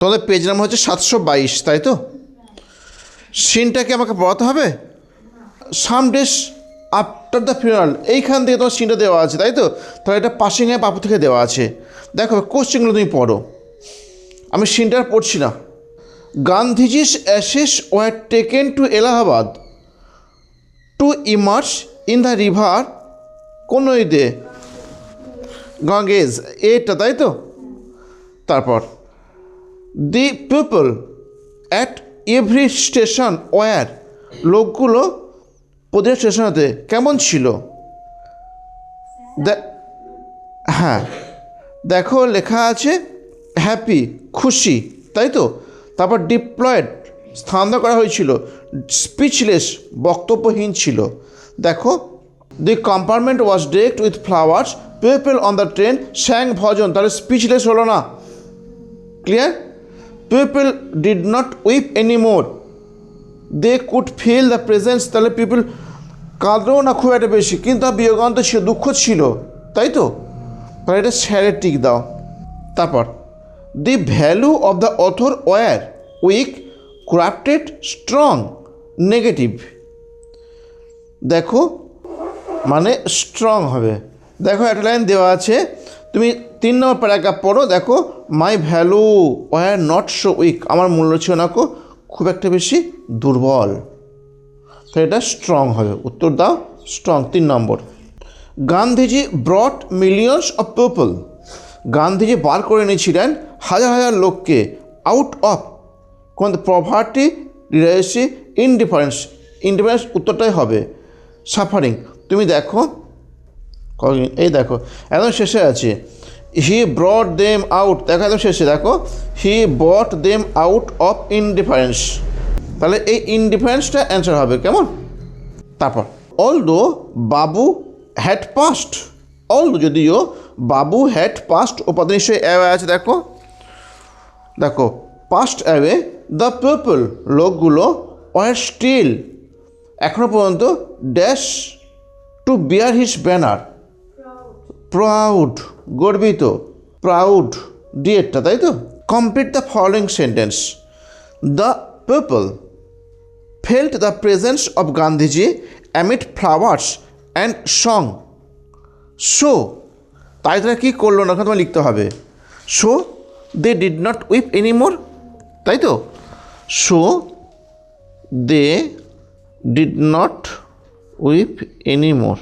তোমাদের page number হচ্ছে 722, তাই তো? সিনটাকে আমাকে পড়াতে হবে। Some days after the funeral, এইখান থেকে তোমার সিনটা দেওয়া আছে, তাই তো? তাহলে এটা পাসিং হয়ে বাপু থেকে দেওয়া আছে। দেখো কোশ্চেনগুলো তুমি পড়ো, আমি সিনটা পড়ছি না। Gandhiji's ashes were taken to Allahabad to immerse in the river কোন নদীতে? গঙ্গেজ, এটা তাই তো? তারপর the people at every station were, লোকগুলো প্রতিটা স্টেশনেতে কেমন ছিল? হ্যাঁ দেখো লেখা আছে হ্যাপি, খুশি, তাই তো? তারপর ডিপ্লয়েড, স্থানান্তর করা হয়েছিল। স্পিচলেস, বক্তব্যহীন ছিল। দেখো the compartment was decked with flowers, people on the train sang bhajan, তাহলে স্পিচলেস হলো না। Clear? People did not weep any more, they could feel the presence, তাহলে পিপল কাঁদলেও না খুব একটা বেশি, কিন্তু তার বিয়োগান্ত ছিল, দুঃখ ছিল, তাই তো? তাহলে এটা স্যারের টিক দাও। তারপর the value of the author were weak, crafted, strong, negative. দেখো মানে স্ট্রং হবে। দেখো একটা লাইন দেওয়া আছে, তুমি 3 নম্বর প্যারাগ্রাফ পড়ো। দেখো my value were not so weak, আমার মূল্য ছিল না খুব একটা বেশি দুর্বল, তো এটা স্ট্রং হবে। উত্তর দাও strong, 3 number. Gandhiji brought millions of people, Gandhiji বার করে নিয়েছিলেন হাজার হাজার লোককে আউট অফ কোন প্রভার্টি, লিটারেসি, ইনডিফারেন্স, ইনডিফারেন্স উত্তরটাই হবে সাফারিং। তুমি দেখো এই দেখো একদম শেষে আছে হি ব্রট দেম আউট, দেখো একদম শেষে দেখো he brought them out of indifference, তাহলে এই ইনডিফারেন্সটা অ্যান্সার হবে। কেমন? তারপর although Babu had passed, although যদিও বাবু হ্যাড পাস্ট, উপাধি নিশ্চয়ই অ্যাওয়ে আছে। দেখো দেখো পাস্ট অ্যাওয়ে দ্য পিপল, লোকগুলো ওয়ার স্টিল, এখনও পর্যন্ত dash to bear his banner, proud, গর্বিত, প্রাউড ডিয়েটটা, তাই তো? Complete the following sentence. The people felt the presence of Gandhiji amid flowers and song, so, তাই তারা কী করলো না, তোমার লিখতে হবে so they did not weep anymore, তাই তো? So they did not weep anymore,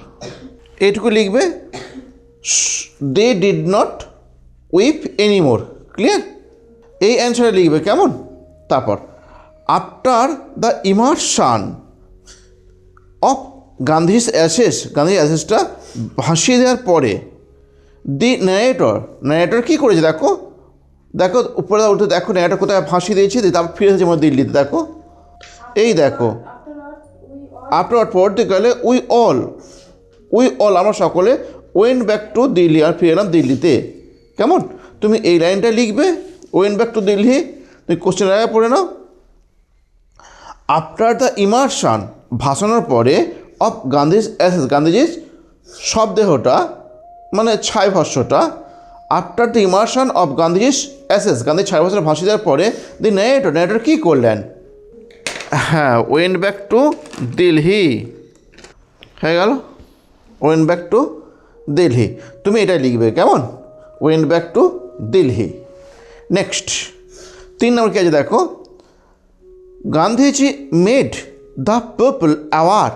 এইটুকু লিখবে। They did not weep anymore, clear? এই অ্যান্সারটা লিখবে। কেমন? তারপর after the immersion of Gandhi's ashes, গান্ধীর অ্যাসেসটা ভাসিয়ে দেওয়ার পরে দি ন্যারেটর কী করেছে? দেখো দেখো উপরে উঠে দেখো ন্যারেটর কোথায় ভাসিয়ে দিয়েছে, তারপর ফিরে এসেছে আমার দিল্লিতে। দেখো এই দেখো আফটার পরবর্তীকালে উই অল আমরা সকলে ওয়েন্ট ব্যাক টু দিল্লি, আর ফিরে এলাম দিল্লিতে। কেমন? তুমি এই লাইনটা লিখবে, ওয়েন্ট ব্যাক টু দিল্লি। তুমি কোশ্চেন আগে পড়ে নাও। আফটার দ্য ইমার্শন, ভাসানোর পরে, অফ গান্ধীজ অ্যাসেস, গান্ধীজির শবদেহটা মানে ছাই ভস্যটা, আফটার দ্য ইমার্শন অফ গান্ধীজির অ্যাসেস, গান্ধীর ছাই ভস্যটা ভাসিয়ে দেওয়ার পরে দি ন্যারেটর কী করলেন? হ্যাঁ ওয়েন্ট ব্যাক টু দিল্লি হয়ে গেল, ওয়েন্ট ব্যাক টু দিল্লি। তুমি এটা লিখবে। কেমন? Went back to Delhi. Next 3 নম্বর কী আছে দেখো, Gandhiji made the people aware,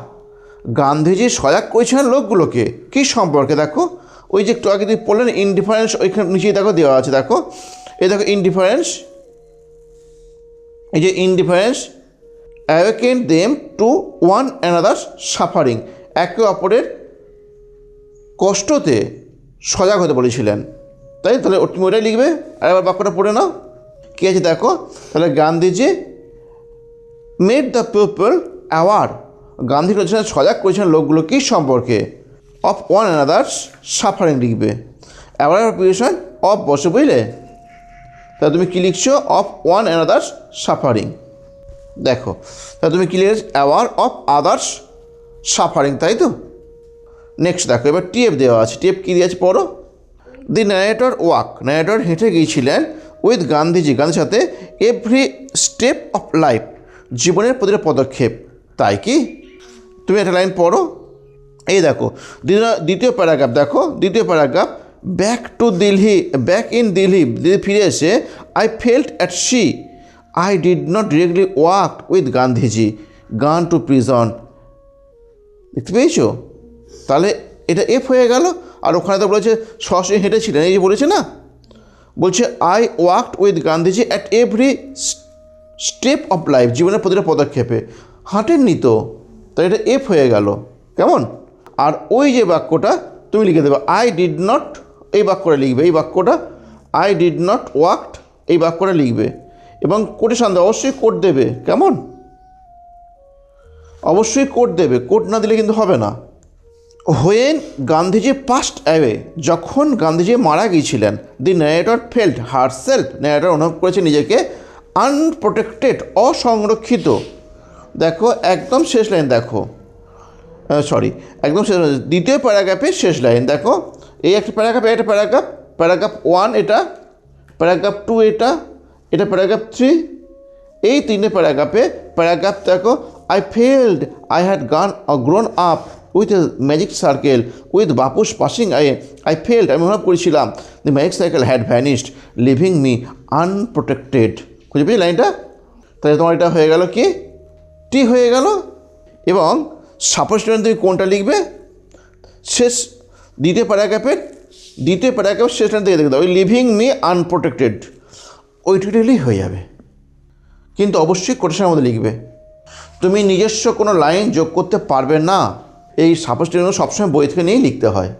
Gandhiji সজাগ করেছিলেন লোকগুলোকে কী সম্পর্কে? দেখো ওই যে একটু আগে তুমি পড়লেন ইনডিফারেন্স, ওইখানে নিচেই দেখো দেওয়া আছে। দেখো এই দেখো ইনডিফারেন্স, এই যে indifference awaken them to one another suffering, একে অপরের কষ্টতে সজাগ হতে বলেছিলেন, তাই? তাহলে তুমি ওটাই লিখবে। আর এবার বাক্যটা পড়ে নাও কী আছে দেখো। তাহলে Gandhiji made the people aware, Gandhi করেছিলেন সজাগ করেছিলেন লোকগুলো কী সম্পর্কে? অফ ওয়ান অ্যানাদার সাফারিং লিখবে। অ্যাওয়ার প্রিপারেশন অফ বসে, বুঝলে? তাহলে তুমি কী লিখছো? Of one another suffering. দেখো তাহলে তুমি কী লিখেছ? অ্যাওয়ার অফ আদার্স সাফারিং, তাই তো? নেক্সট দেখো এবার টিএফ দেওয়া আছে। টিএফ কী দিয়েছে পড়ো। দি ন্যারেটর ওয়াক, ন্যারেটর হেঁটে গিয়েছিলেন উইথ গান্ধীজির সাথে এভরি স্টেপ অফ লাইফ, জীবনের প্রতিটা পদক্ষেপ। তাই কি? তুমি একটা লাইন পড়ো, এই দেখো দ্বিতীয় প্যারাগ্রাফ, দেখো দ্বিতীয় প্যারাগ্রাফ, ব্যাক ইন দিল্লি ফিরে এসে I felt at sea I did not directly walk with Gandhiji gone to prison. দেখতে পেয়েছো? তাহলে এটা এফ হয়ে গেল। আর ওখানে তো বলেছে সরাসরি হেঁটেছিলেন, এই যে বলেছে না, বলছে I walked with Gandhiji at every step of life, জীবনের প্রতিটা পদক্ষেপে। হাঁটেননি তো, তাই এটা এফ হয়ে গেল। কেমন? আর ওই যে বাক্যটা তুমি লিখে দেবে আই ডিড নট, এই বাক্যটা লিখবে, এই বাক্যটা আই ডিড নট ওয়াকড, এই বাক্যটা লিখবে এবং কোটেশন দেবে, অবশ্যই কোট দেবে। কেমন? অবশ্যই কোট দেবে, কোট না দিলে কিন্তু হবে না। হোয়েন গান্ধীজি পাস্ট অ্যাওয়ে, যখন গান্ধীজি মারা গিয়েছিলেন, the narrator felt herself, narrator অনুভব করেছে নিজেকে আনপ্রোটেক্টেড, অসংরক্ষিত। দেখো একদম শেষ লাইন, দেখো একদম শেষ, দ্বিতীয় প্যারাগ্রাফের শেষ লাইন দেখো, এই একটা প্যারাগ্রাফ, একটা প্যারাগ্রাফ 1 এটা, প্যারাগ্রাফ 2 এটা, এটা প্যারাগ্রাফ 3, এই তিনটে প্যারাগ্রাফ দেখো, I felt I had grown up with a magic circle with Bapu's passing I felt, আমি অনুভব করেছিলাম the magic circle had vanished leaving me unprotected. খুঁজে পেয়েছি লাইনটা? তাহলে তোমার এটা হয়ে গেল কি? টি হয়ে গেল। এবং সাপোজ তুমি কোনটা লিখবে? শেষ দ্বিতীয় প্যারাগ্রাফের শেষ লাইন থেকে দেখে দাও, ওই লিভিং মি আনপ্রোটেক্টেড, ওইটুকুই হয়ে যাবে। কিন্তু অবশ্যই কোটেশনের মধ্যে লিখবে। তুমি নিজস্ব কোনো লাইন যোগ করতে পারবে না, এই সাপোজ সবসময় বই থেকে নিয়েই লিখতে হয়।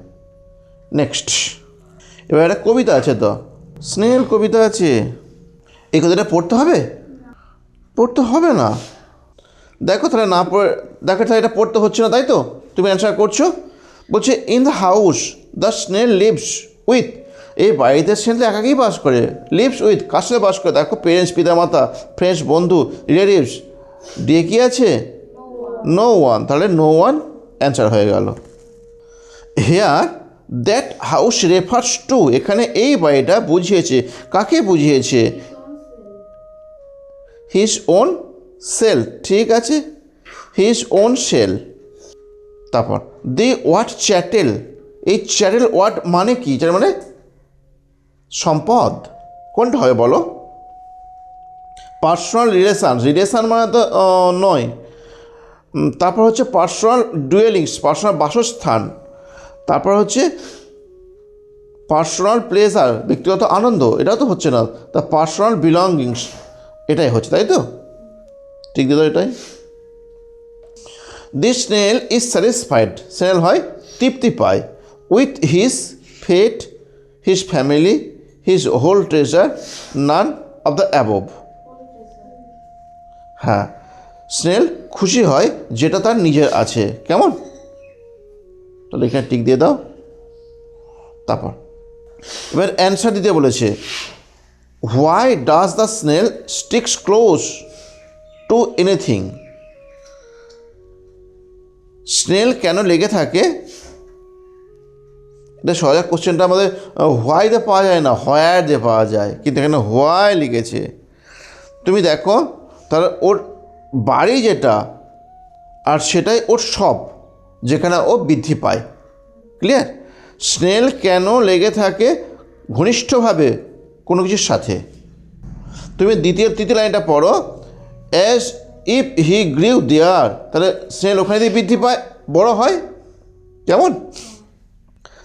নেক্সট, এবার একটা কবিতা আছে, তো স্নেল কবিতা আছে, এই কবিতাটা পড়তে হবে? পড়তে হবে না। দেখো তাহলে না পড়ে, দেখো তাহলে এটা পড়তে হচ্ছে না, তাই তো তুমি অ্যান্সার করছো। বলছে in the house the snail lives with, এই বাড়িতে স্নেল একাকেই বাস করে। লিভস উইথ, কার সাথে বাস করে? দেখো পেরেন্টস, পিতামাতা, ফ্রেন্ডস, বন্ধু, রিলেটিভস, দিয়ে কি আছে? No one. তাহলে নো ওয়ান অ্যান্সার হয়ে গেল। Here that house refers to, এখানে এই বাড়িটা বুঝিয়েছে, কাকে বুঝিয়েছে? হিজ ওন সেল, ঠিক আছে, হিজ ওন সেল। তারপর দি ওয়ার্ড চ্যাটেল, এই চ্যাটেল ওয়ার্ড মানে কি? চ্যাটেল মানে সম্পদ, কোনটা হবে বলো? পার্সোনাল রিলেশান মানে তো নয়। তারপর হচ্ছে পার্সোনাল ডুয়েলিংস, পার্সোনাল বাসস্থান। তারপর হচ্ছে পার্সোনাল প্লেজার, ব্যক্তিগত আনন্দ, এটাও তো হচ্ছে না। তা পার্সোনাল বিলঙ্গিংস, এটাই হচ্ছে, তাই তো? ঠিক দিল এটাই। This snail is satisfied, snail হয় তৃপ্তি পায়, with his fate, his family, his whole treasure, none of the above. হ্যাঁ, স্নেল খুশি হয় যেটা তার নিজের আছে। কেমন? তাহলে এখানে টিক দিয়ে দাও। তারপর এবার অ্যান্সার দিতে বলেছে, why does the snail sticks close two anything, snail কেন লেগে থাকে? এটা সহজ কোশ্চেনটা আমাদের হোয়াই দিয়ে পাওয়া যায় না, হোয়ার দিয়ে পাওয়া যায়, কিন্তু এখানে হোয়াই লিখেছে। তুমি দেখো তাহলে ওর বাড়ি যেটা, আর সেটাই ওর সব, যেখানে ও বৃদ্ধি পায়। ক্লিয়ার? স্নেল কেন লেগে থাকে ঘনিষ্ঠভাবে কোনো কিছুর সাথে। তুমি তৃতীয় লাইনটা পড়ো, অ্যাজ ইফ হি গ্রিউ দেয়ার, তাহলে স্নেল ওখানে দিয়ে বৃদ্ধি পায়, বড় হয়। কেমন?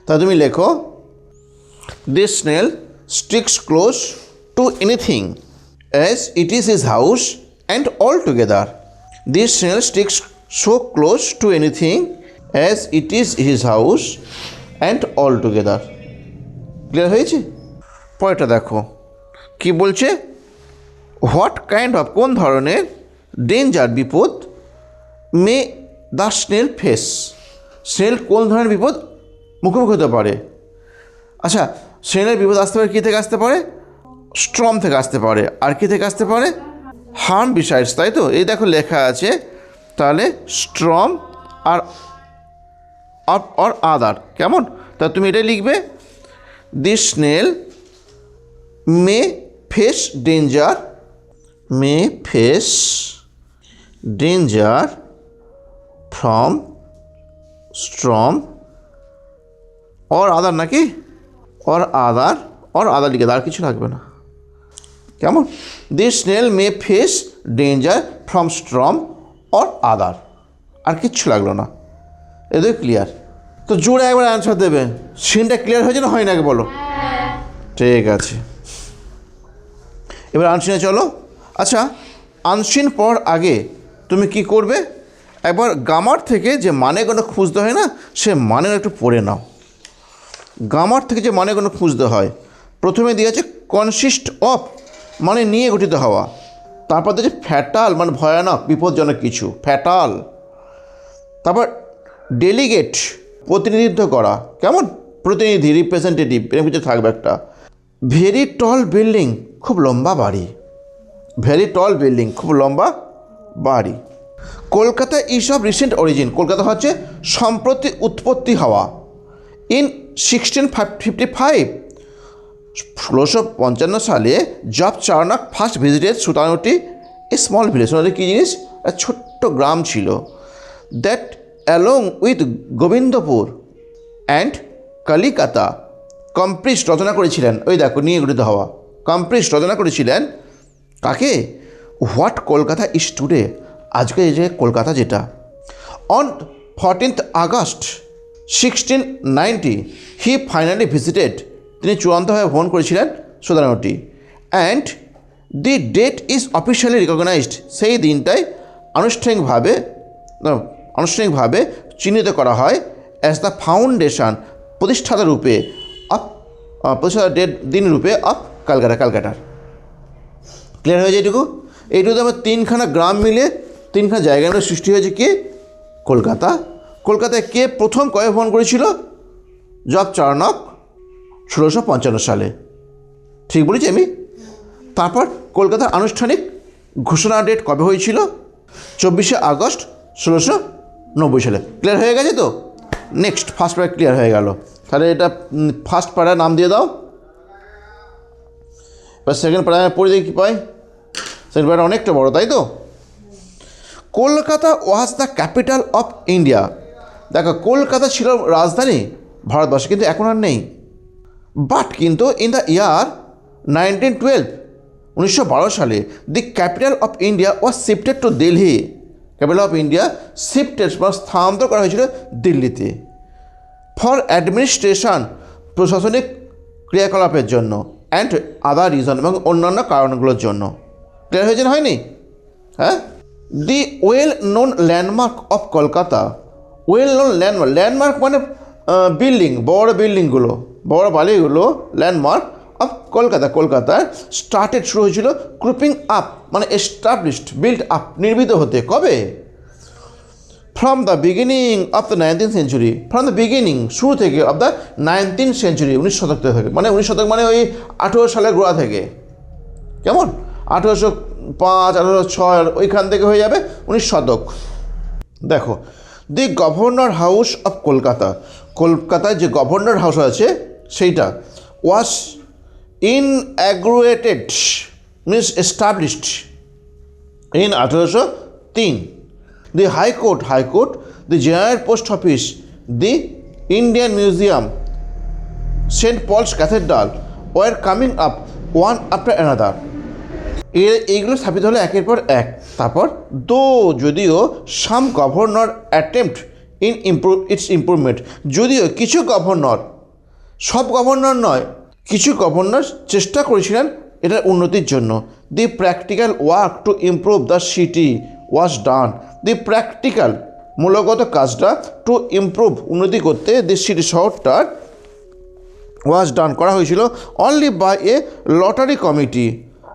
তাহলে তুমি লেখো, this snail sticks close two anything as it is his house and all together. This snail sticks so close two anything as it is his house and all together. Clear হয়েছে? পরেরটা দেখো কি বলছে, হোয়াট কাইন্ড অফ, কোন ধরনের, danger, বিপদ, মে the snail face, snail কোন ধরনের বিপদ মুখোমুখি হতে পারে। আচ্ছা, স্নেলের বিপদ আসতে পারে কী থেকে আসতে পারে? স্ট্রম থেকে আসতে পারে। আর কী থেকে আসতে পারে? হার্ম বিসাইডস, তাই তো? এই দেখো লেখা আছে, তাহলে স্ট্রম আর অর আদার। কেমন? তা তুমি এটাই লিখবে, this snail may face danger, may face danger from storm or other, নাকি অর আদার লিখে আর কিছু লাগবে না, কেমন? This snail may face danger from storm or other, আর কিচ্ছু লাগলো না, এদের ক্লিয়ার। তো জোরে একবার অ্যান্সার দেবে। সিনটা ক্লিয়ার হয়েছে না হয় না, আগে বলো। ঠিক আছে, এবার আনসিনে চলো। আচ্ছা, আনসিন পড়ার আগে তুমি কি করবে, একবার গ্রামার থেকে যে মানেগুলো খুঁজতে হয় না, সে মানেগুলো একটু পড়ে নাও। গ্রামার থেকে যে মানেগুলো খুঁজতে হয়, প্রথমে দিয়েছে কনসিস্ট অফ মানে নিয়ে গঠিত হওয়া, তারপর দিয়েছে ফ্যাটাল মানে ভয়ানক বিপজ্জনক কিছু, ফ্যাটাল। তারপর ডেলিগেট প্রতিনিধিত্ব করা, কেমন? প্রতিনিধি, রিপ্রেজেন্টেটিভ, এরকম কিছু থাকবে একটা। ভেরি টল বিল্ডিং খুব লম্বা বাড়ি, ভেরি টল বিল্ডিং খুব লম্বা বাড়ি। Kolkata is of recent origin, Kolkata হচ্ছে সম্প্রতি উৎপত্তি হওয়া। ইন 1655 1655 সালে Job Charnock first visited Sutanuti a small village, Sutanuti কী জিনিস? একটা ছোট্ট গ্রাম ছিল। That along with Gobindapur and Kalikata comprise রচনা করেছিলেন, ওই দেখো নিয়ে গঠিত হওয়া, কম্প্রিজ রচনা করেছিলেন কাকে? হোয়াট কলকাতা ইজ টুডে, আজকে যে কলকাতা যেটা। On 14th August 1690 he finally visited, তিনি চূড়ান্তভাবে ভ্রমণ করেছিলেন Sutanuti. And the date is officially recognised, সেই দিনটাই আনুষ্ঠানিকভাবে চিহ্নিত করা হয় অ্যাজ দ্য ফাউন্ডেশন, প্রতিষ্ঠাতা রূপে অফ প্রতিষ্ঠাতা দিন রূপে অফ ক্যালকাটার। ক্লিয়ার হয়ে যায় এইটুকু? এইটুকুতে আমার তিনখানা গ্রাম মিলে তিনখানা জায়গা মিলে সৃষ্টি হয়েছে কি? কলকাতা। কলকাতায় কে প্রথম কবে ভ্রমণ করেছিল? জব চার্নক 1655 সালে, ঠিক বলেছি আমি? তারপর কলকাতার আনুষ্ঠানিক ঘোষণা ডেট কবে হয়েছিল? 24শে আগস্ট 1690 সালে। ক্লিয়ার হয়ে গেছে তো? নেক্সট ফার্স্ট প্যারা ক্লিয়ার হয়ে গেল, তাহলে এটা ফার্স্ট প্যারার নাম দিয়ে দাও। এবার সেকেন্ড প্যারা পড়ে দেখি কী পাই। সেকেন্ড প্যারা অনেকটা বড়, তাই তো? Kolkata was the capital of India, দেখো কলকাতা ছিল রাজধানী ভারতবর্ষে, কিন্তু এখন আর নেই। বাট কিন্তু ইন দ্য ইয়ার 1912 সালে দি capital of India was shifted to Delhi, capital of India shifted বা স্থানান্তর করা হয়েছিল দিল্লিতে। ফর অ্যাডমিনিস্ট্রেশন, প্রশাসনিক ক্রিয়াকলাপের জন্য, অ্যান্ড আদার রিজন এবং অন্যান্য কারণগুলোর জন্য। ক্লিয়ার হয়েছে না হয়নি? হ্যাঁ। The well known landmark of Kolkata, well known landmark মানে বিল্ডিং, বড় বিল্ডিংগুলো, বড় বালিগুলো, ল্যান্ডমার্ক অফ কলকাতার স্টার্টেড শুরু হয়েছিল ক্রুপিং আপ মানে এস্টাবলিশড, বিল্ড আপ নির্মিত হতে কবে? From the beginning of the 19th century, from the beginning শুরু থেকে অফ দ্য 19th century 19 শতক থেকে, মানে 19 শতক মানে ওই 1800 সালের গোড়া থেকে, কেমন? 1805 1806 ওইখান থেকে হয়ে যাবে 19 শতক। দেখো the governor house of Kolkata, কলকাতায় যে গভর্নর হাউস আছে সেইটা was inaugurated means established in 1803। The high court, the general post office, the Indian museum, Saint Paul's cathedral were coming up one after another, এইগুলো স্থাপিত হলো একের পর এক। তারপর যদিও some governor attempt in improvement, যদিও কিছু গভর্নর, সব গভর্নর নয়, কিছু গভর্নর চেষ্টা করেছিলেন এটার উন্নতির জন্য। The practical work to improve the city was done, the practical মূলগত কাজটা টু ইমপ্রুভ উন্নতি করতে দি সিটি শহরটার ওয়াজ ডান করা হয়েছিল only by a lottery committee,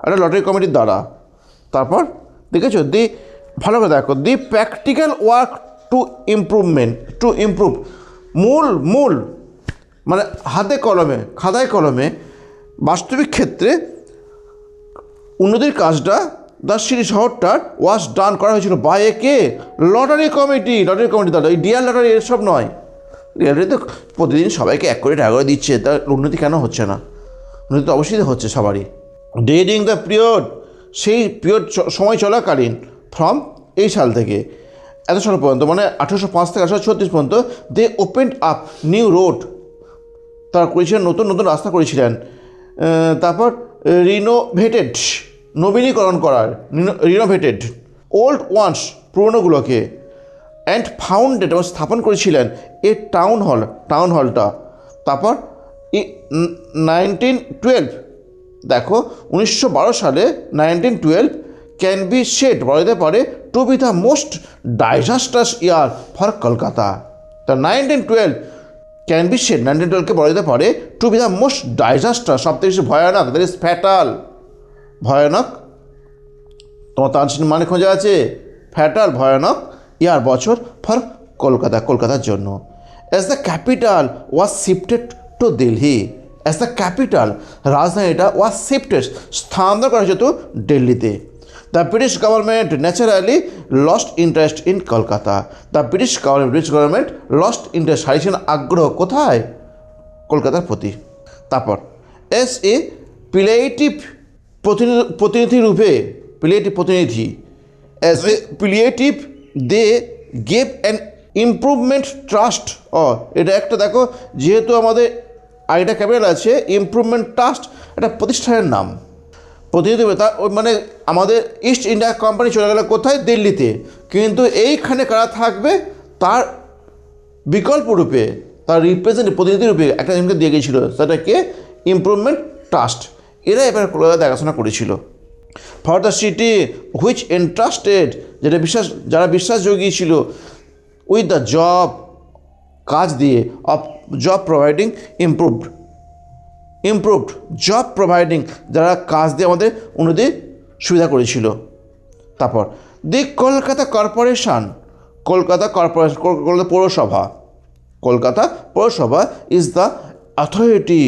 একটা লটারি কমিটির দ্বারা। তারপর দেখেছো দি, ভালো করে দেখো, the practical work to improve মূল মানে হাতে কলমে, খাতায় কলমে বাস্তবিক ক্ষেত্রে উন্নতির কাজটা দ্য সিটি শহরটার ওয়াজ ডান করা হয়েছিল বাই এ কে? লটারি কমিটি দ্বারা। এই ডিয়ার লটারি এসব নয়, ডিয়ার লটারি তো প্রতিদিন সবাইকে 1 কোটি টাকা করে দিচ্ছে, তার উন্নতি কেন হচ্ছে না? উন্নতি তো অবশ্যই হচ্ছে সবারই, ডিউরিং দ্য পিরিয়ড, সেই পিরিয়ড সময় চলাকালীন, ফ্রম এই সাল থেকে এত সাল পর্যন্ত, মানে 1805 থেকে 1836 পর্যন্ত, দে ওপেন্ড আপ নিউ রোড, তারা করেছিলেন নতুন নতুন রাস্তা করেছিলেন। তারপর রিনোভেটেড, নবীনীকরণ করার, রিনোভেটেড ওল্ড ওয়ান্স, পুরনোগুলোকে, অ্যান্ড ফাউন্ডেড এবং স্থাপন করেছিলেন এ টাউন হলটা। তারপর 1912, দেখো 1912 সালে 1912 ক্যান বি সেড, বলা যেতে পারে, to be the most disastrous year for Kolkata. তা 1912 ক্যান বি সেড, 1912কে বলা যেতে পারে to be the most disaster, সবথেকে বেশি ভয়ানক, দ্যাট ইজ ফ্যাটাল, ভয়ানক। তোমার তার মানে খোঁজা আছে, ফ্যাটাল, ভয়ানক, ইয়ার বছর, ফর কলকাতা, কলকাতার জন্য। As the capital was shifted to Delhi, as the capital, রাজধানীটা ওয়াজ শিফটেড, স্থানান্তর করা হয়েছে তো দিল্লিতে। The British government naturally lost interest in Kolkata, the British government lost interest, হারিয়েছেন আগ্রহ, কোথায়? কলকাতার প্রতি। তারপর এস এ প্লেটিভ প্রতিনিধি রূপে, প্লেটিভ প্রতিনিধি, as a palliative they gave an improvement trust, এটা একটা দেখো, যেহেতু আমাদের আইটা ক্যাপিটাল আছে, ইমপ্রুভমেন্ট ট্রাস্ট একটা প্রতিষ্ঠানের নাম, প্রতিনিধি, তা মানে আমাদের ইস্ট ইন্ডিয়া কোম্পানি চলে গেল কোথায়? দিল্লিতে, কিন্তু এইখানে কারা থাকবে? তার বিকল্প রূপে, তার প্রতিনিধি রূপে একটা জিনিসকে দিয়ে গিয়েছিল, সেটাকে ইমপ্রুভমেন্ট ট্রাস্ট, এরা এবার কলকাতা দেখাশোনা করেছিল। For the city which entrusted, যারা বিশ্বাস জগিয়েছিল, উইথ দ্য জব, কাজ দিয়ে, of job providing, improved job providing, যারা কাজ দিয়ে আমাদের উন্নতি সুবিধা করেছিল। তারপর দি কলকাতা কর্পোরেশন, কলকাতা পৌরসভা is the authority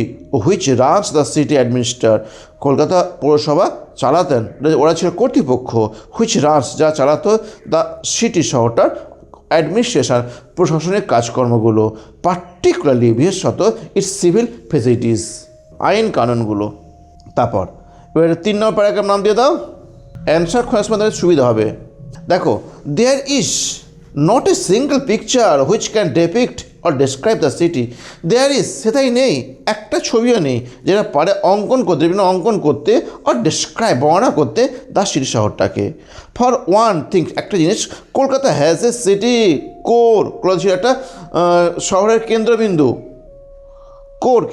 which runs the city administrator, Kolkata পৌরসভা চালাতেন, ওরা ছিল কর্তৃপক্ষ, হুইচ রানস, যা চালাতো, দ্য সিটি, শহরটার অ্যাডমিনিস্ট্রেশন, প্রশাসনিক কাজকর্মগুলো, পার্টিকুলারলি, বিশেষত ইটস সিভিল ফেসিলিটিস, আইন কানুনগুলো। তারপর এবার 3 নম্বর প্যারাগ্রাফ নাম দিয়ে দাও, অ্যান্সার খোঁজার সময় তাদের সুবিধা হবে। দেখো, there is not a single picture which can depict or describe the city, there is, সেটাই নেই, একটা ছবিও নেই যেটা পারে অঙ্কন করতে, বিভিন্ন অঙ্কন করতে, অর ডেসক্রাইব, বর্ণনা করতে, দ্য সিটি, শহরটাকে। ফর ওয়ান থিং, একটা জিনিস, Kolkata has a city core, Kolkata ছিল একটা শহরের কেন্দ্রবিন্দু,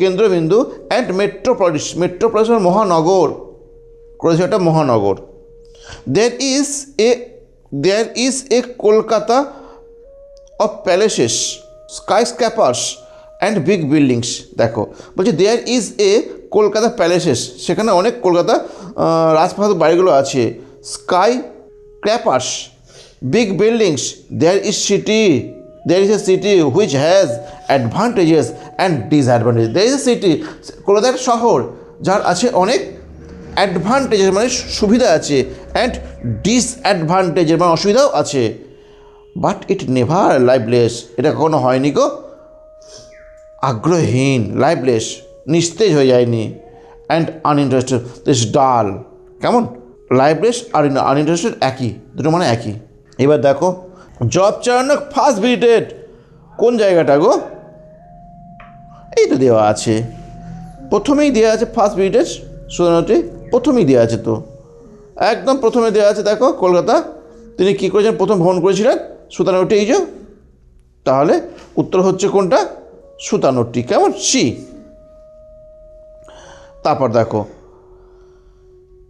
কেন্দ্রবিন্দু, অ্যান্ড মেট্রোপলিস, মহানগর, করেছে একটা মহানগর। There is a Kolkata of palaces, skyscrapers and big buildings. দেখো বলছি, there is a Kolkata palaces, সেখানে অনেক কলকাতা রাজপ্রাসাদ বাড়িগুলো আছে, skyscrapers, big buildings, there is a city which has advantages and disadvantage, there is a city, Kolkata একটা শহর যার আছে অনেক অ্যাডভান্টেজেস, মানে সুবিধা আছে, অ্যান্ড ডিসঅ্যাডভান্টেজের, মানে অসুবিধাও আছে, বাট ইট নেভার লাইভলেস, এটা কখনো হয়নি গো আগ্রহহীন, লাইভলেস, নিস্তেজ হয়ে যায়নি, অ্যান্ড আনইন্টারেস্টেড, দিস ডাল, কেমন? লাইভলেস আর আনইন্টারেস্টেড একই, দুটো মানে একই। এবার দেখো, জব চালানো ফার্স্ট ভিজিটেড, কোন জায়গাটা গো? এই তো দেওয়া আছে, প্রথমেই দেওয়া আছে ফার্স্ট ভিজিটেড, সুতরাংটি প্রথমেই দেওয়া আছে, তো একদম প্রথমে দেওয়া আছে। দেখো, কলকাতা তিনি কী করেছেন, প্রথম ভ্রমণ করেছিলেন, সুতানুটি, এই যে, তাহলে উত্তর হচ্ছে কোনটা? সুতানুটি, কেমন? সি। তারপর দেখো,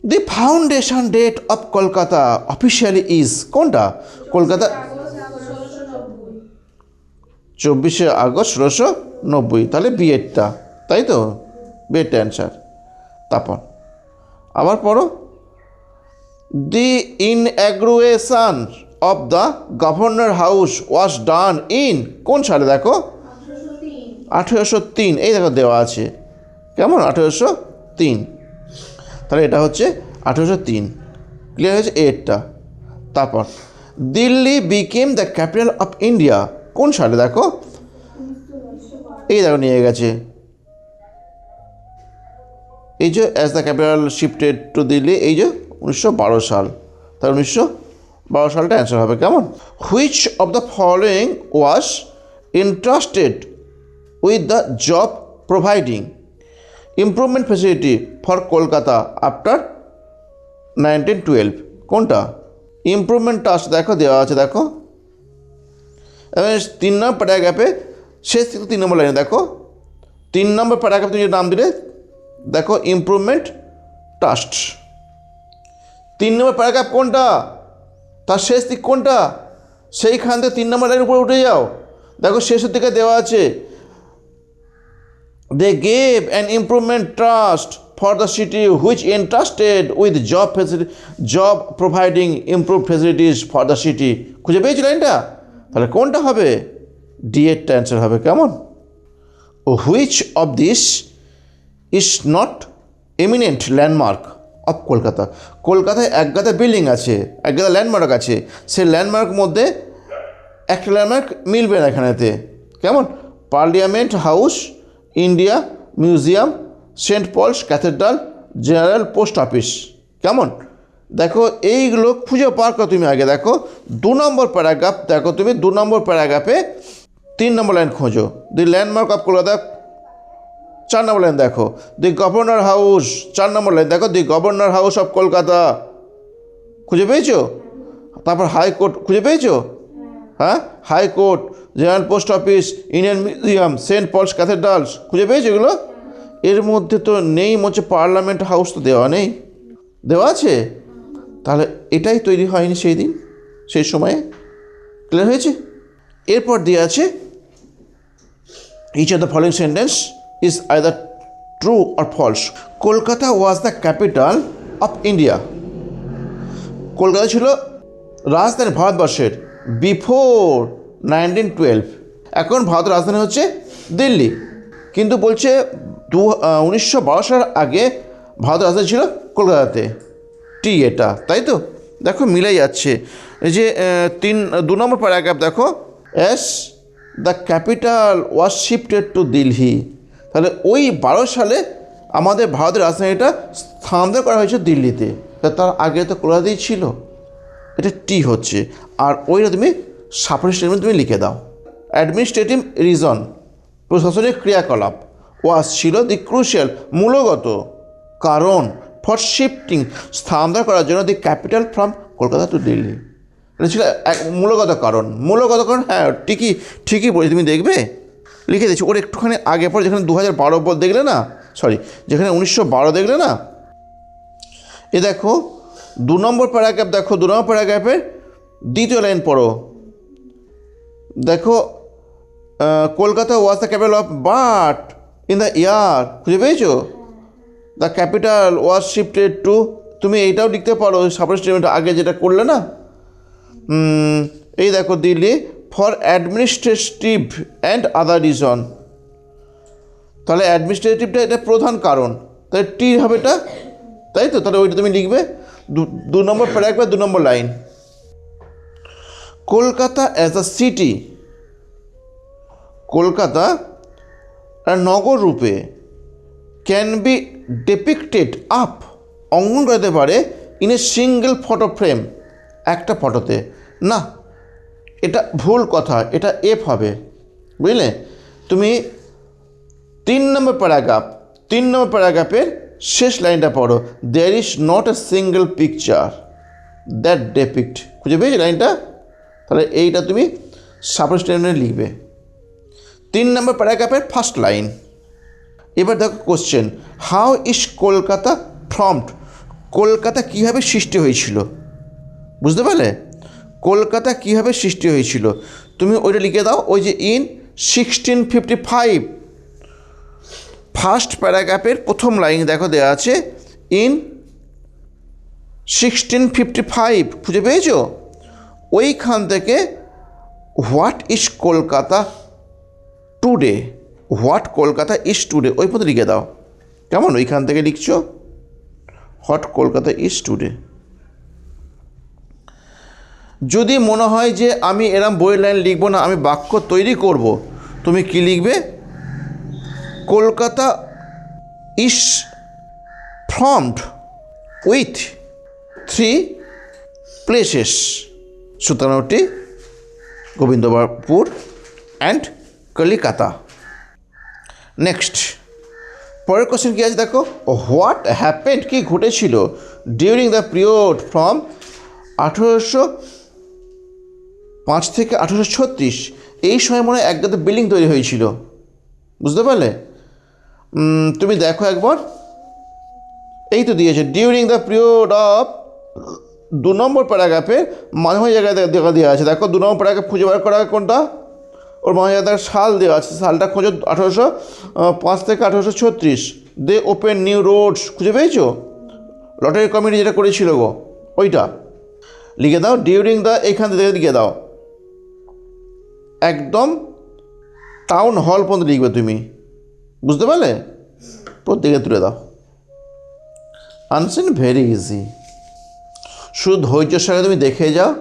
the foundation date of Kolkata officially is, কোনটা? কলকাতা 24শে আগস্ট 1690, তাহলে বিয়েরটা, তাই তো, বিয়েরটা অ্যান্সার। তারপর আবার পড়ো, the inauguration of the governor house was done in, কোন সালে? দেখো 1803, এই দেখো দেওয়া আছে, কেমন? 1803, তাহলে এটা হচ্ছে 1803, ক্লিয়ার হয়েছে এরটা। তারপর Delhi became the capital of India, কোন সালে? দেখো, এই দেখো নিয়ে গেছে, এই যে as the capital shifted to Delhi, এই যে 1912 সাল, তাহলে 1912 সালটা অ্যান্সার হবে। কেমন? Which of the following was entrusted with the job providing improvement facility for Kolkata after 1912? কোনটা? ইমপ্রুভমেন্ট টাস্ক দেখো দেওয়া আছে, দেখো এবার 3 নম্বর প্যারাগ্রাফে শেষ থেকে 3 নম্বর লাইনে দেখো, 3 নম্বর প্যারাগ্রাফে তুমি যে নাম দিলে দেখো ইমপ্রুভমেন্ট টাস্ক। 3 নম্বর প্যারাগ্রাফ কোনটা, তার শেষ দিক কোনটা, সেইখান থেকে 3 নম্বর লাইনের উপরে উঠে যাও, দেখো শেষের দিকে দেওয়া আছে they gave an improvement trust for the city which entrusted with job providing improve facilities for the city. খুঁজে পেয়েছি লাইনটা? তাহলে কোনটা হবে? ডি এরটা অ্যান্সার হবে। কেমন? Which of this is not eminent landmark of Kolkata? কলকাতায় একগাদা বিল্ডিং আছে, একগাদা ল্যান্ডমার্ক আছে, সেই ল্যান্ডমার্ক মধ্যে একটা ল্যান্ডমার্ক মিলবে না এখানেতে। কেমন? Parliament House, India Museum, Saint Paul's Cathedral, General post Office. কেমন? দেখো এইগুলো খুঁজে পার করো তুমি আগে। দেখো 2 নম্বর প্যারাগ্রাফ, দেখো তুমি 2 নম্বর প্যারাগ্রাফে 3 নম্বর লাইন খোঁজো, the landmark of Kolkata 4 number line দেখো, the governor house 4 number line দেখো, the governor house of Kolkata. খুঁজে পেয়েছো? তারপর হাইকোর্ট খুঁজে পেয়েছো? হ্যাঁ, high court, general post office, Indian museum, Saint Paul's cathedrals. খুঁজে পেয়েছো এগুলো? এর মধ্যে তো নেই হচ্ছে পার্লামেন্ট হাউস, তো দেওয়া নেই, দেওয়া আছে, তাহলে এটাই তৈরি হয়নি সেই দিন, সেই সময়ে। ক্লিয়ার হয়েছে? এরপর দেওয়া আছে each of the following sentence is either true or false. Kolkata was the capital of India. Kolkata ছিল রাজধানী ভারতবর্ষের বিফোর 1912। এখন ভারতের রাজধানী হচ্ছে দিল্লি, কিন্তু বলছে 1912 সালের আগে ভারতের রাজধানী ছিল কলকাতাতে। টি এটা, তাই তো? দেখো মিলে যাচ্ছে। এই যে 2 নম্বর প্যারাগ্রাফ দেখো, as the capital was shifted to Delhi, তাহলে ওই 12 সালে আমাদের ভারতের রাজধানীটা স্থানান্তর করা হয়েছে দিল্লিতে, তার আগে তো কলকাতাতেই ছিল। এটা টি হচ্ছে। আর ওইটা তুমি সাপোর্ট স্টেটমেন্ট তুমি লিখে দাও। অ্যাডমিনিস্ট্রেটিভ রিজন, প্রশাসনিক ক্রিয়াকলাপ, ওয়াজ ছিল দি ক্রুশিয়াল, মূলগত কারণ, ফর শিফটিং স্থানান্তর করার জন্য the capital from Kolkata to Delhi. এটা ছিল এক মূলগত কারণ। মূলগত কারণ, হ্যাঁ ঠিকই বলি, তুমি দেখবে লিখে দিচ্ছি। ওর একটুখানি আগে পরে যেখানে 2012 দেখলে না, সরি যেখানে 1912 দেখলে না, এ দেখো 2 নম্বর প্যারাগ্রাফ দেখো, 2 নম্বর প্যারাগ্রাফের দ্বিতীয় লাইন পড়ো, দেখো Kolkata was the capital of but in the year. খুঁজে পেয়েছো? The capital was shifted two, তুমি এইটাও লিখতে পারো সাপোর্ট স্টেটমেন্ট আগে যেটা করলে না। এই দেখো Delhi for administrative and other reason, তাহলে অ্যাডমিনিস্ট্রেটিভটা এটা প্রধান কারণ, তাহলে টি হবে এটা, তাই তো? তাহলে ওইটা তুমি লিখবে 2 নম্বর paragraph 2 number line. Kolkata as a city, Kolkata নগর রূপে ক্যান বি ডেপিক্টেড আপ, অঙ্কন করতে পারে in a single photo frame, একটা ফটোতে না, এটা ভুল কথা, এটা এফ হবে, বুঝলে? তুমি 3 নম্বর প্যারাগ্রাফের শেষ লাইনটা পড়ো, there is not a single picture that depict. খুঁজে পেয়েছি লাইনটা? তাহলে এইটা তুমি সাপোর্ট স্টেটমেন্টে লিখবে। 3 নম্বর প্যারাগ্রাফের ফার্স্ট লাইন। এবার দেখো question, how is Kolkata formed? Kolkata কীভাবে সৃষ্টি হয়েছিল? বুঝতে পারলে? কলকাতা কীভাবে সৃষ্টি হয়েছিল তুমি ওইটা লিখে দাও। ওই যে ইন 1655, ফার্স্ট প্যারাগ্রাফের প্রথম লাইন দেখো দেওয়া আছে ইন 1655। খুঁজে পেয়েছো? ওইখান থেকে what is Kolkata today, what Kolkata is today ওই পর্যন্ত লিখে দাও। কেমন? ওইখান থেকে লিখছো হোয়াট কলকাতা ইজ টুডে। যদি মনে হয় যে আমি এরম বইয়ের লাইন লিখবো না, আমি বাক্য তৈরি করব, তুমি কি লিখবে? Kolkata is formed with 3 places, Sutanuti, Gobindapur and Kalikata. Next পরের কোশ্চেন কী আছে দেখো, হোয়াট হ্যাপেন্ড, কী ঘটেছিল ডিউরিং দ্য পিরিয়ড ফ্রম 1805 থেকে 1836, এই সময় মনে হয় একগাদা বিল্ডিং তৈরি হয়েছিল, বুঝতে পারলে? তুমি দেখো একবার, এই তো দিয়েছে ডিউরিং দ্য পিরিয়ড অফ, 2 নম্বর প্যারাগ্রাফে মাঝামাঝি জায়গায় দেখা দেওয়া আছে। দেখো 2 নম্বর প্যারাগ্রাফ খুঁজে বার করা কোনটা, ওর মাঝে জায়গায় সাল দেওয়া আছে, সালটা খোঁজো 1805 থেকে 1836। দে ওপেন নিউ রোডস, খুঁজে পেয়েছো? লটারি কমিটি যেটা করেছিল গো, ওইটা লিখে দাও। ডিউরিং দ্য, এইখান থেকে লিখে দাও, একদম টাউন হল পর্যন্ত লিখবে তুমি, বুঝতে পারলে? প্রত্যেকে তুলে দাও। আনসিন ভেরি ইজি, শুধু ধৈর্যের সঙ্গে তুমি দেখে যাও।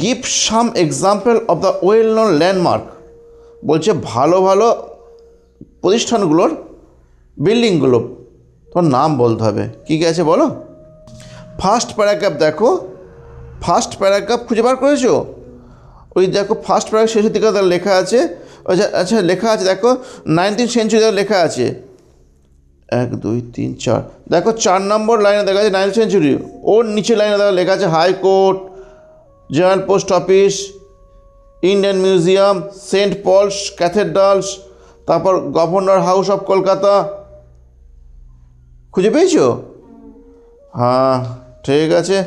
Give some example of the well known landmark, বলছে ভালো ভালো প্রতিষ্ঠানগুলোর, বিল্ডিংগুলো তোমার নাম বলতে হবে। কী কী আছে বলো? ফার্স্ট প্যারাগ্রাফ দেখো, ফার্স্ট প্যারাগ্রাফ খুঁজে বার করেছো? ওই দেখো ফার্স্ট প্যারাগ্রাফ শেষের দিকে লেখা আছে, আচ্ছা লেখা আছে দেখো 19th সেঞ্চুরি লেখা আছে, 1 2 3 4, দেখো 4 নম্বর লাইনে দেখা আছে 19th সেঞ্চুরি, ওর নিচে লাইনে দেখো লেখা আছে high court, general post office, Indian museum, Saint Paul's cathedrals, তারপর গভর্নর হাউস অফ কলকাতা। খুঁজে পেয়েছো? হ্যাঁ ঠিক আছে,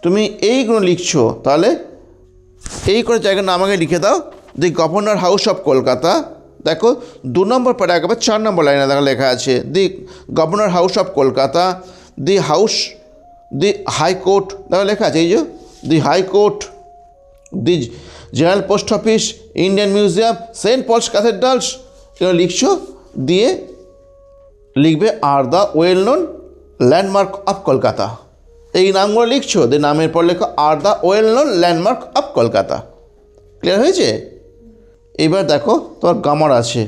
তুমি এইগুলো লিখছো, তাহলে এই করে জায়গার নাম আগে লিখে দাও। দি গভর্নর হাউস অফ কলকাতা, দেখো 2 নম্বর প্যারাগ্রাফে 4 নম্বর লাইনে দেখা লেখা আছে the governor house of Kolkata, the house, the high court দেখা লেখা আছে, এই যে the high court, the general post office, Indian museum, Saint Paul's cathedrals, এগুলো লিখছো। দিয়ে লিখবে আর the well known landmark of Kolkata, এই নামগুলো লিখছো, দিয়ে নামের পর লেখো আর the well known landmark of Kolkata. Clear হয়েছে? এবার দেখো তোমার গ্রামার আছে,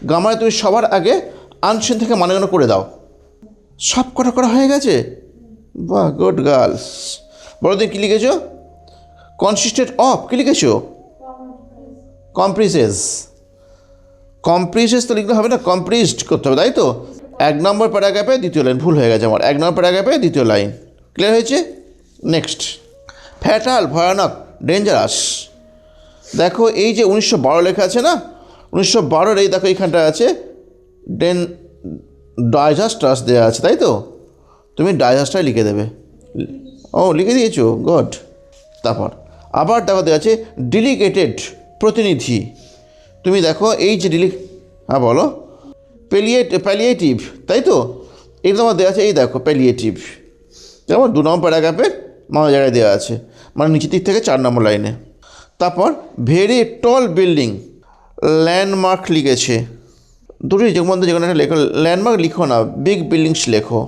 গ্রামারে তুমি সবার আগে আনসেন থেকে মানেগুলো করে দাও। সব কটা করা হয়ে গেছে, বাহ গুড গার্লস। বড়দের কী লিখেছো? কনসিস্টেন্ট অফ, কী লিখেছো? কম্প্রিসেস, কম্প্রিসেস তো লিখতে হবে না, কম্প্রিসড করতে হবে, তাই তো? 1 নম্বর প্যারাগ্রাফে 2য় লাইন, ভুল হয়ে গেছে আমার, 1 নম্বর প্যারাগ্রাফে 2য় লাইন। ক্লিয়ার হয়েছে? নেক্সট ফ্যাটাল, ভয়ানক, ডেঞ্জারাস। দেখো এই যে 1912 লেখা আছে না, 1912 এই দেখো এইখানটা আছে ডাইজাস্টাস দেওয়া আছে, তাই তো? তুমি ডাইজাস্টাই লিখে দেবে। ও লিখে দিয়েছো, গুড। তারপর আবার দেখো দেওয়া আছে ডেলিগেটেড, প্রতিনিধি। তুমি দেখো এই যে হ্যাঁ বলো, প্যালিয়েটিভ, তাই তো? এটা তোমার দেওয়া আছে, এই দেখো প্যালিয়েটিভ, যেমন 2 নম্বর প্যারাগ্রাফের মাঝে জায়গায় দেওয়া আছে, মানে নিচের দিক থেকে 4 নম্বর লাইনে। তারপর ভেরি টল বিল্ডিং, ল্যান্ডমার্ক লিখেছে, দুটোই মধ্যে যেখানে একটা লেখো, ল্যান্ডমার্ক লিখো না, বিগ বিল্ডিংস লেখো।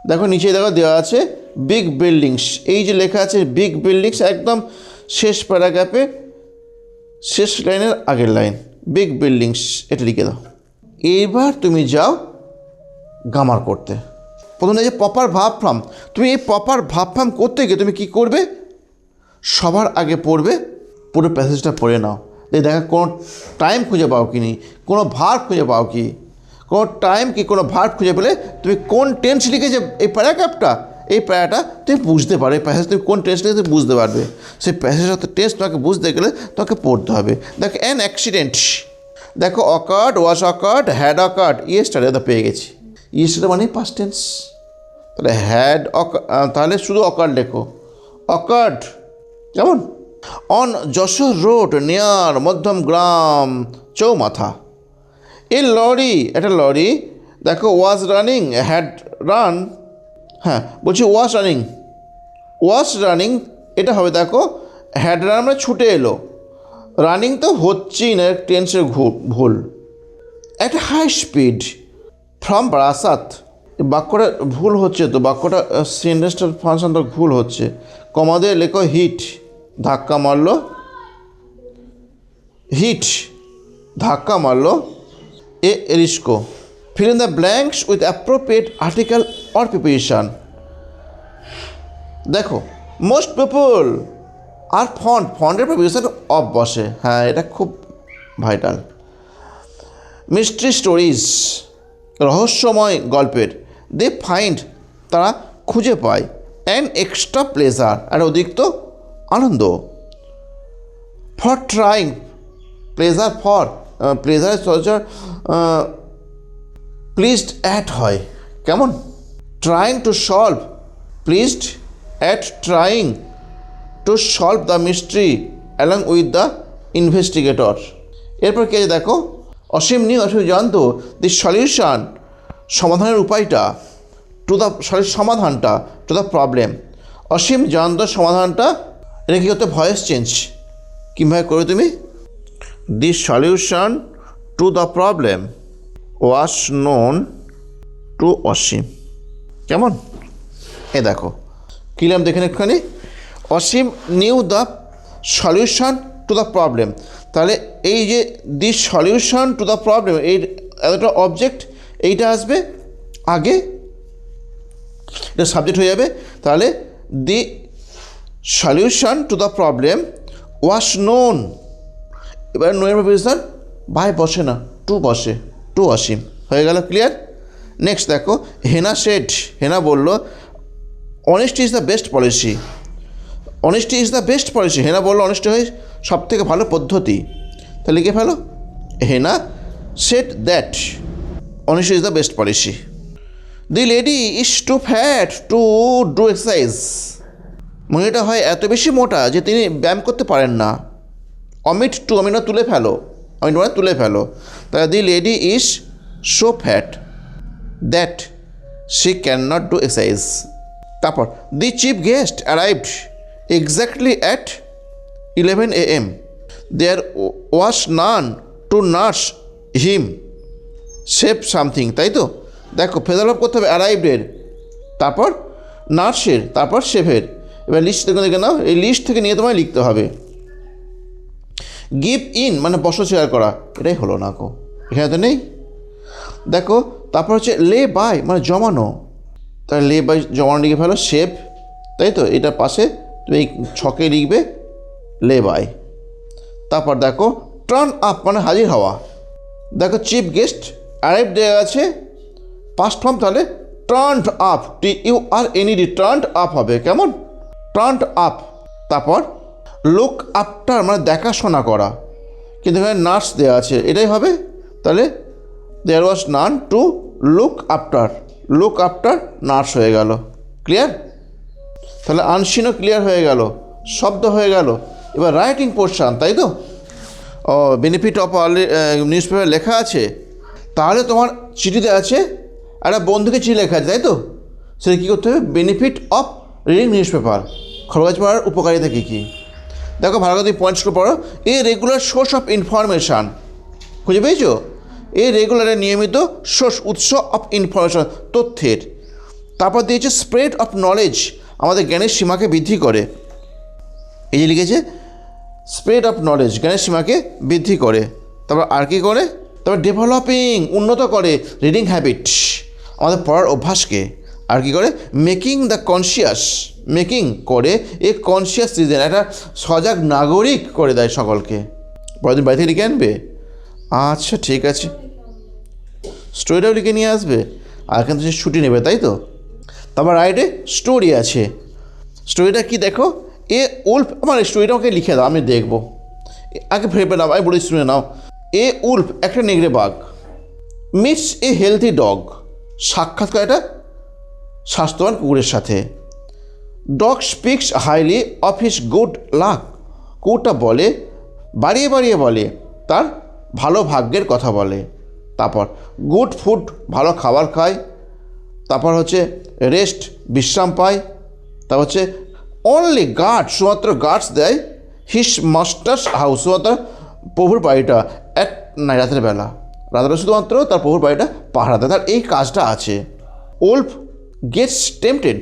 দেখো নিচে দেখো দেওয়া আছে বিগ বিল্ডিংস, এই যে লেখা আছে বিগ বিল্ডিংস, একদম শেষ প্যারাগ্রাফে শেষ লাইনের আগের লাইন, বিগ বিল্ডিংস, এটা লিখে দাও। এইবার তুমি যাও গ্রামার করতে। প্রথমে যে প্রপার ভার্ব ফর্ম, তুমি এই প্রপার ভার্ব ফর্ম করতে গিয়ে তুমি কী করবে? সবার আগে পড়বে, পুরো প্যাসেজটা পড়ে নাও, দেখা কোনো টাইম খুঁজে পাও কি, কোনো ভার্ব খুঁজে পাও কি, কোনো টাইম কি কোনো ভার্ব খুঁজে পেলে তুমি কোন টেন্স লিখেছে এই প্যারাগ্রাফটা, এই প্যারাটা তুমি বুঝতে পারো, এই প্যাসেজ তুমি কোন টেন্স লিখে তুমি বুঝতে পারবে। সেই প্যাসেজটা টেন্স তোমাকে বুঝতে গেলে তোমাকে পড়তে হবে। দেখো অ্যান অ্যাক্সিডেন্ট, দেখো occurred, was occurred, had occurred, yesterday তো পেয়ে গেছি, ইয়েস্টারডে মানে পাস্ট টেন্স, তাহলে হ্যাড তাহলে শুধু অকার্ড লেখো, অকার্ড, কেমন? অন যশোর রোড নিয়ার মধ্যম গ্রাম চৌমাথা, এই লরি, একটা লরি দেখো ওয়াজ রানিং, হ্যাড রান, হ্যাঁ বলছি ওয়াজ রানিং, এটা হবে দেখো হ্যাড রান মানে ছুটে এলো, রানিং তো হচ্ছেই না, টেন্সের ভুল। একটা হাই স্পিড ফ্রম বারাসাত, বাক্যটা ভুল হচ্ছে তো, বাক্যটা সেন্টেন্সটার ফাংশনটা ভুল হচ্ছে, কমা দিয়ে লেখো হিট, ধাক্কা মারলো, হিট ধাক্কা মারলো, এ রিস্কো, fill in the blanks with appropriate article or preposition. দেখো মোস্ট পিপল আর ফন্টের প্রিপোজিশন অফ বসে, হ্যাঁ এটা খুব ভাইটাল। মিস্ট্রি স্টোরিজ, রহস্যময় গল্পের, দে ফাইন্ড, তারা খুঁজে পায়, অ্যান এক্সট্রা প্লেজার, আর অতিরিক্ত আনন্দ। For trying, pleasure for, pleasure সলজার প্লিজড অ্যাট হয়, কেমন? Trying to solve, pleased at trying to solve the mystery along with the investigator. এরপর কে দেখো, অসীম জানতো দি সলিউশন, সমাধানের উপায়টা, টু দ্য সমাধানটা, টু দ্য প্রবলেম। অসীম জানতো সমাধানটা, এটা কী করতে ভয়েস চেঞ্জ কীভাবে করো তুমি, the solution to the problem was known to Asim, কেমন? এ দেখো কিলাম দেখেন একটুখানি, Asim knew the solution to the problem. তাহলে এই যে the solution to the problem, এই একটা অবজেক্ট, এইটা আসবে আগে, এটা সাবজেক্ট হয়ে যাবে। তাহলে দি solution to the problem was known, এবার নোয়ের প্রিপোজিশন বাই বসে না, টু বসে, টু অসীম, হয়ে গেল, ক্লিয়ার? নেক্সট দেখো, হেনা সেড, হেনা বলল honesty is the best policy, honesty is the best policy, Hena বললো অনেস্টি হয় সব থেকে ভালো পদ্ধতি। তাহলে লিখে ফেলো, Hena said that honesty is the best policy. The lady is too fat to do exercise, মহিলাটা হয় এত বেশি মোটা যে তিনি ব্যায়াম করতে পারেন না। অমিট টু, অমিট তুলে ফেলো, অমিট মানে তুলে ফেলো। তাহলে the lady is so fat that she can not do exercise. তারপর the chief guest arrived exactly at 11 AM, there was none to nurse him save something, তাই তো? দেখো ফেজার অফ করতে হবে অ্যারাইভডের, তারপর নার্সের, তারপর শেফের। এবার লিস্ট দেখে নাও, এই লিস্ট থেকে নিয়ে তোমায় লিখতে হবে। গিভ ইন মানে বসো শেয়ার করা, এটাই হলো না কো, এখানে তো নেই। দেখো তারপর হচ্ছে লে বাই মানে জমানো, তাহলে লে বাই জমানো লিখে ফেলো, শেপ, তাই তো? এটার পাশে তুমি এই ছকে লিখবে লে বাই। তারপর দেখো টার্ন আপ মানে হাজির হওয়া, দেখো চিফ গেস্ট অ্যারাইভ দেওয়া আছে পাস্ট ফর্ম, তাহলে turned up, TURNED, turned up হবে, কেমন? Turned up. তারপর লুক আফটার মানে দেখাশোনা করা, কিন্তু এখানে নার্স দেওয়া আছে, এটাই হবে। তাহলে there was none to look after, look after nurse হয়ে গেল, ক্লিয়ার? তাহলে আনসিনও ক্লিয়ার হয়ে গেল, শব্দ হয়ে গেল। এবার রাইটিং পোর্শন, তাই তো? ও বেনিফিট অফ নিউজ পেপার লেখা আছে, তাহলে তোমার চিঠিতে আছে একটা বন্ধুকে চিঠি লেখা আছে, তাই তো? সেটা কী করতে হবে, benefit of reading news paper, খবর কাগজ পড়ার উপকারিতা কী কী। দেখো ভালো করে পয়েন্টসগুলো পড়ো। A regular source of information, খুঁজে পেয়েছো? এ রেগুলার নিয়মিত সোর্স, উৎস অফ ইনফরমেশান, তথ্যের। তারপর দিয়েছে স্প্রেড অফ নলেজ, আমাদের জ্ঞানের সীমাকে বৃদ্ধি করে, এই যে লিখেছে স্প্রেড অফ নলেজ, জ্ঞানের সীমাকে বৃদ্ধি করে। তারপর আর কী করে, তারপর ডেভেলপিং উন্নত করে রিডিং হ্যাবিট, আমাদের পড়ার অভ্যাসকে। আর কী করে, মেকিং দ্য কনসিয়াস, মেকিং করে এ কনসিয়াস সিটিজেন, একটা সজাগ নাগরিক করে দেয় সকলকে। পরের দিন বাড়ি থেকে লিখে আনবে, আচ্ছা ঠিক আছে, স্টোরিটাও লিখে নিয়ে আসবে, আর এখান থেকে ছুটি নেবে, তাই তো? তারপর রাইটে স্টোরি আছে, স্টোরিটা কি দেখো, এ উল্ফ, আমার স্টোরিটা আমাকে লিখে দাও, আমি দেখবো, আগে ভেবে নাও, আমি বলি শুনে নাও। এ উল্ফ একটা নেগড়ে বাঘ, মিটস এ হেলথি ডগ, সাক্ষাৎ করে একটা স্বাস্থ্যবান কুকুরের সাথে। Dog speaks highly of his good luck, কুকুরটা বলে বাড়িয়ে বাড়িয়ে বলে তার ভালো ভাগ্যের কথা বলে। তারপর গুড ফুড, ভালো খাবার খায়। তারপর হচ্ছে রেস্ট, বিশ্রাম পায়। তারপর হচ্ছে অনলি গার্ড, শুধুমাত্র গার্ডস দেয় হিস মাস্টার্স হাউস, শুধুমাত্র প্রভুর বাড়িটা অ্যাট নাই, রাতের বেলা, রাতের শুধুমাত্র তার প্রভুর বাড়িটা পাহারা দেয়, তার এই কাজটা আছে। উল্ফ গেটস টেম্পটেড,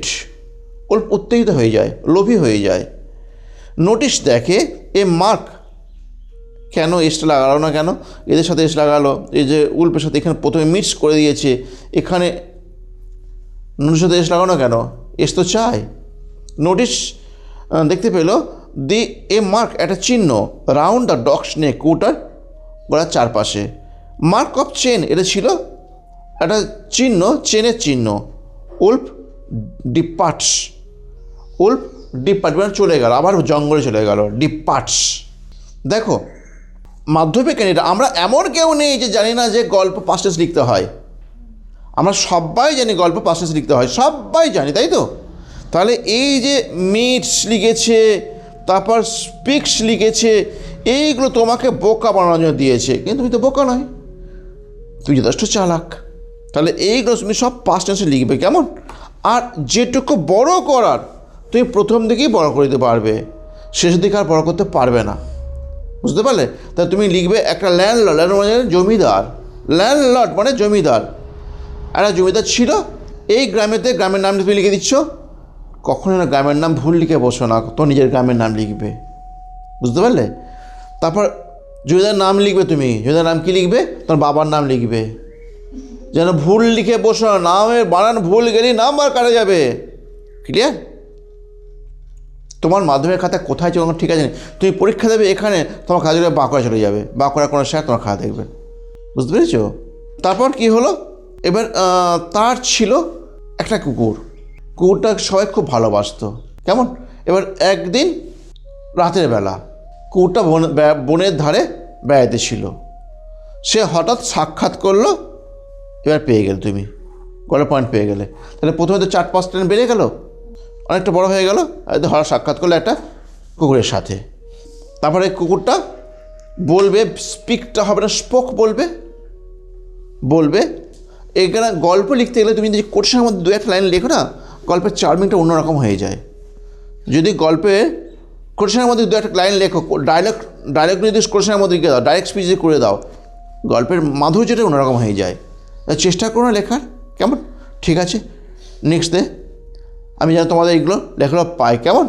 উল্ফ উত্তেজিত হয়ে যায়, লোভী হয়ে যায়। নোটিশ দেখে এ মার্ক, কেন এসটা লাগালো না কেন? এদের সাথে এস লাগালো, এই যে উল্পের সাথে এখানে প্রথমে মিক্স করে দিয়েছে, এখানে নুনের সাথে এস লাগানো কেন? এস তো চাই। নোটিস দেখতে পেলো দি এ মার্ক, একটা চিহ্ন round the dog snake, cutter গলার চারপাশে। মার্ক অফ চেন, এটা ছিল একটা চিহ্ন, চেনের চিহ্ন। উল্ফ ডিপার্টস, উল্ফ ডিপার্ট মানে চলে গেল, আবার জঙ্গলে চলে গেল, ডিপার্টস। দেখো মাধ্যমিক এটা আমরা এমন কেউ নেই যে জানি না যে গল্প পাস্ট টেন্স লিখতে হয়। আমরা সবাই জানি গল্প পাস্ট টেন্স লিখতে হয়, সবাই জানি, তাই তো? তাহলে এই যে মিটস লিখেছে, তারপর স্পিক্স লিখেছে, এইগুলো তোমাকে বোকা বানানোর জন্য দিয়েছে, কিন্তু তুমি তো বোকা নয়, তুমি যথেষ্ট চালাক। তাহলে এইগুলো তুমি সব পাস্ট টেন্সে লিখবে, কেমন? আর যেটুকু বড় করার তুমি প্রথম দিকেই বড় করে দিতে পারবে, শেষের দিকে আর বড় করতে পারবে না, বুঝতে পারলে? তাহলে তুমি লিখবে একটা ল্যান্ডলর্ড, ল্যান্ডলর্ড মানে জমিদার, ল্যান্ডলর্ড মানে জমিদার। একটা জমিদার ছিল এই গ্রামেতে, গ্রামের নাম তুমি লিখে দিচ্ছ। কখনো না গ্রামের নাম ভুল লিখে বসো না, তো নিজের গ্রামের নাম লিখবে, বুঝতে পারলে? তারপর জমিদার নাম লিখবে, তুমি জমিদার নাম কি লিখবে? তোমার বাবার নাম লিখবে, যেন ভুল লিখে বসো না, নামের বানান ভুল গেলে নাম বার কাটা যাবে। ক্লিয়ার? তোমার মাধ্যমিক খাতা কোথায় চলো ঠিক আছে, তুমি পরীক্ষা দেবে এখানে, তোমার খাতা চলে বাঁকুড়া চলে যাবে, বাঁকুড়া কোনো স্যার তোমার খাতা দেখবেন, বুঝতে পেরেছো? তারপর কি হলো, এবার তার ছিল একটা কুকুর, কুকুরটা সবাই খুব ভালোবাসতো, কেমন? এবার একদিন রাতের বেলা কুকুরটা বনের ধারে বেড়াইতে ছিল, সে হঠাৎ সাক্ষাৎ করলো, এবার পেয়ে গেলে তুমি গল্পের পয়েন্ট পেয়ে গেলে। তাহলে প্রথমে তো 4-5 ট্রেন বেড়ে গেল, অনেকটা বড় হয়ে গেল, হঠাৎ সাক্ষাৎ করলো একটা কুকুরের সাথে। তারপরে কুকুরটা বলবে, স্পিকটা হবে না, স্পোক বলবে, বলবে। এখানে গল্প লিখতে গেলে তুমি যদি কোটেশনের মধ্যে 2-1 লাইন লেখো না, গল্পের চার্মিংটা অন্যরকম হয়ে যায়। যদি গল্পে কোটেশনের মধ্যে 2-1 লাইন লেখো, ডায়লগ যদি কোটেশনের মধ্যে লিখে দাও, ডাইরেক্ট স্পিচ যদি করে দাও, গল্পের মাধুর্যটা অন্যরকম হয়ে যায়। চেষ্টা করো না লেখার, কেমন? ঠিক আছে, নেক্সট ডে আমি যেন তোমাদের এইগুলো লেখাগুলো পাই, কেমন?